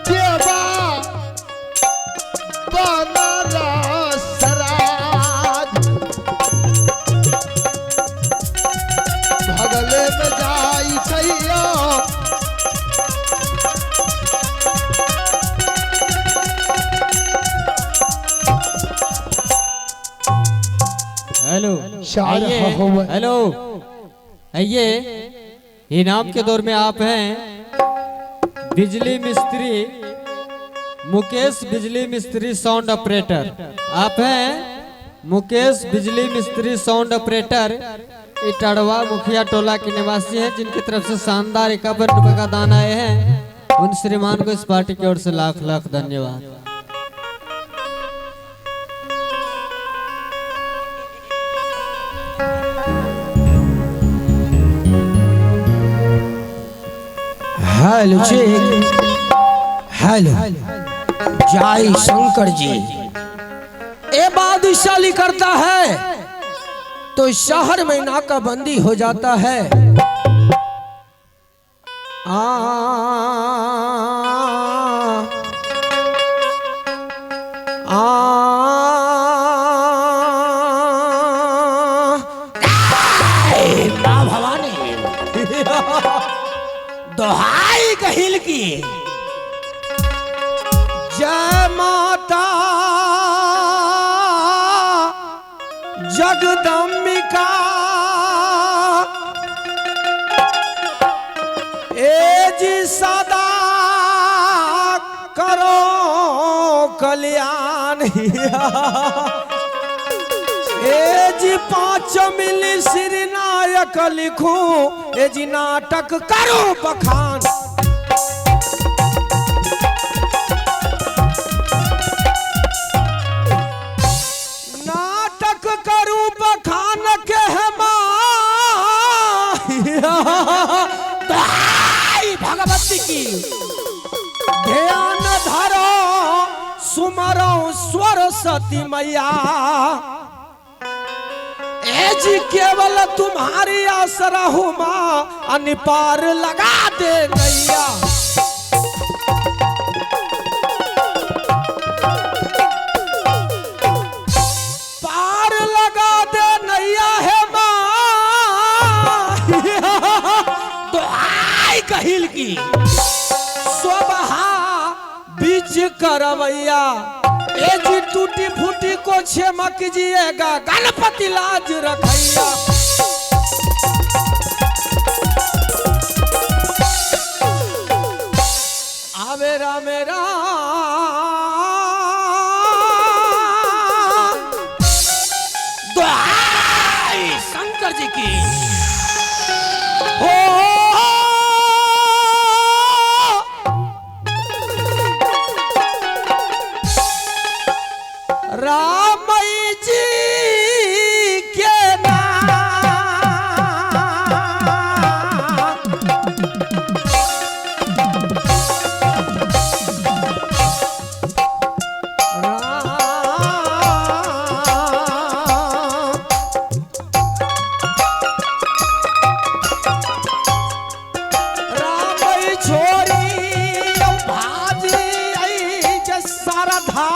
देवा बनारस राज भगले में जाई छैया हेलो शायर आइए, हुआ। हेलो आइए, इनाम के दौर में आप हैं बिजली मिस्त्री मुकेश बिजली मिस्त्री साउंड ऑपरेटर। आप हैं मुकेश बिजली मिस्त्री साउंड ऑपरेटर इटाड़वा मुखिया टोला के निवासी हैं, जिनकी तरफ से शानदार 51 रुपए का दान आए हैं। उन श्रीमान को इस पार्टी की ओर से लाख लाख धन्यवाद। हेलो जी, हेलो जय शंकर जी। ए बादशाली करता है तो शहर में नाकाबंदी हो जाता है। माँ भवानी दोहाई कहिल की जय माता जगदम्बिका ए जी सदा करो कल्याण ए जी 5 मिली श्री नायक लिखूं ए जी नाटक करो बखान। नाटक करूं बखान के है भगवती की ध्यान धरो सुमरो सरस्वती मैया जी केवल तुम्हारी आसरा हूँ माँ अनिपार लगा दे नैया। पार लगा दे नैया है माँ दुआई कहिल की स्वबहा बीच करवैया ए जी टूटी फूटी को क्षमा कीजिएगा गणपति लाज रखैया। आवेरा मेरा दुआई शंकर जी की हो राम जी के नाम राम छोरी भाजी आई जसरधा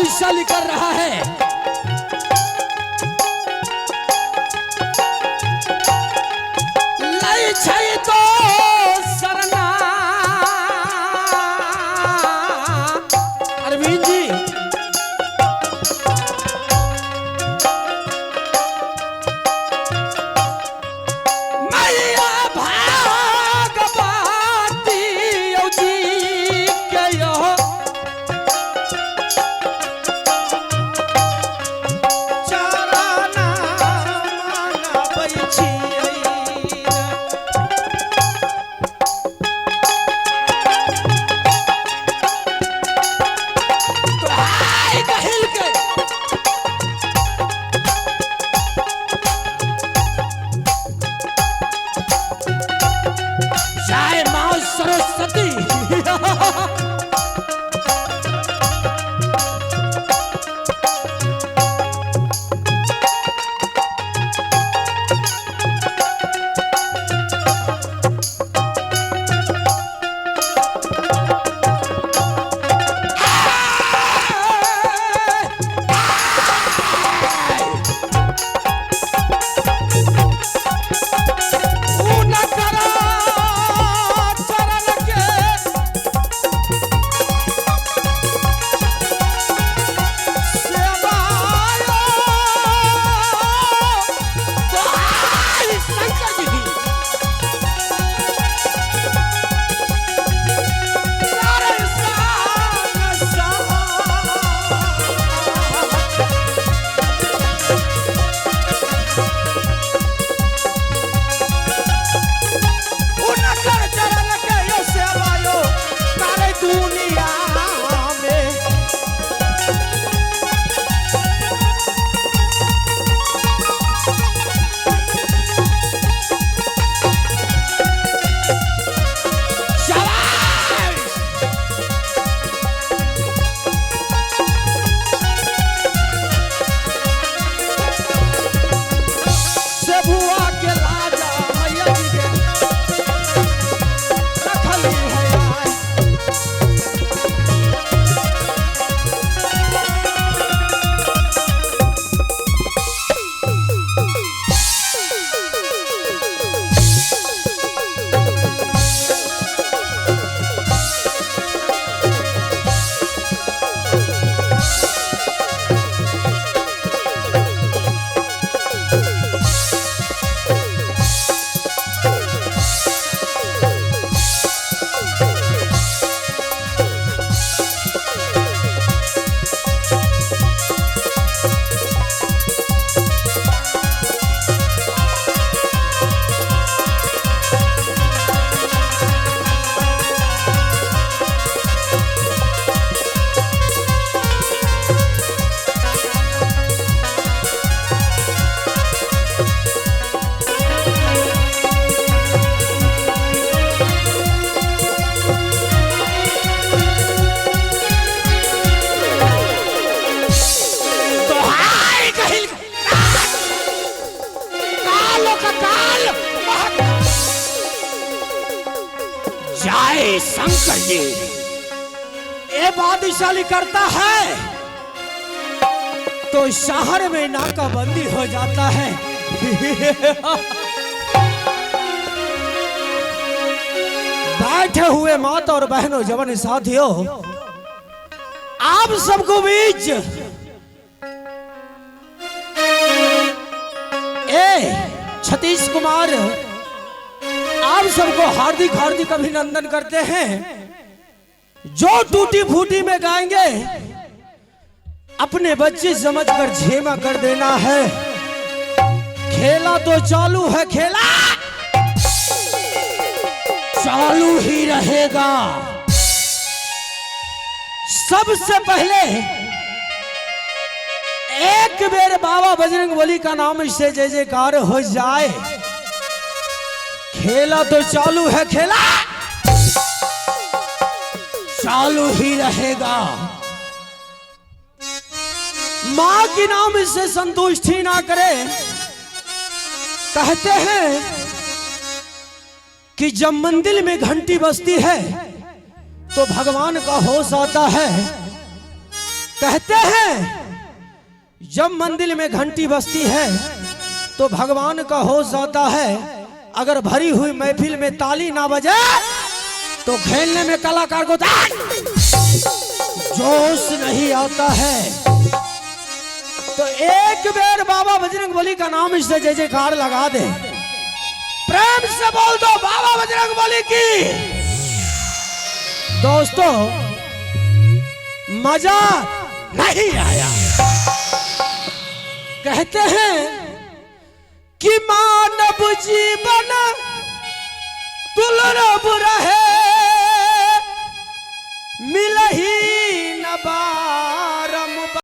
बादशाही कर रहा है। लई छै तो सरना अरविंद जी मैया भागवती जी के यो चरना मानबै छियै। जय मां सरस्वती जय शंकर जी। ये बादशाही करता है तो शहर में नाकाबंदी हो जाता है। बैठे हुए माता और बहनों जवान साथियों, आप सबको बीच सतीश कुमार आप सबको हार्दिक हार्दिक अभिनंदन करते हैं। जो टूटी फूटी में गाएंगे अपने बच्चे समझकर झेमा कर देना है। खेला तो चालू है, खेला चालू ही रहेगा। सबसे पहले एक बेर बाबा बजरंगबली का नाम इससे जय जयकार हो जाए। खेला तो चालू है, खेला चालू ही रहेगा। मां की नाम इससे संतुष्टि ना करे। कहते हैं कि जब मंदिर में घंटी बजती है तो भगवान का होश आता है। कहते हैं जब मंदिर में घंटी बजती है तो भगवान का होश आता है। अगर भरी हुई महफिल में ताली ना बजे तो खेलने में कलाकार को जोश नहीं आता है। तो एक बार बाबा बजरंगबली का नाम इससे जय जयकार लगा दे, प्रेम से बोल दो बाबा बजरंगबली की। दोस्तों मजा नहीं आया। कहते हैं कि मानव जीवन दुर्लभ रहे, मिल ही न बा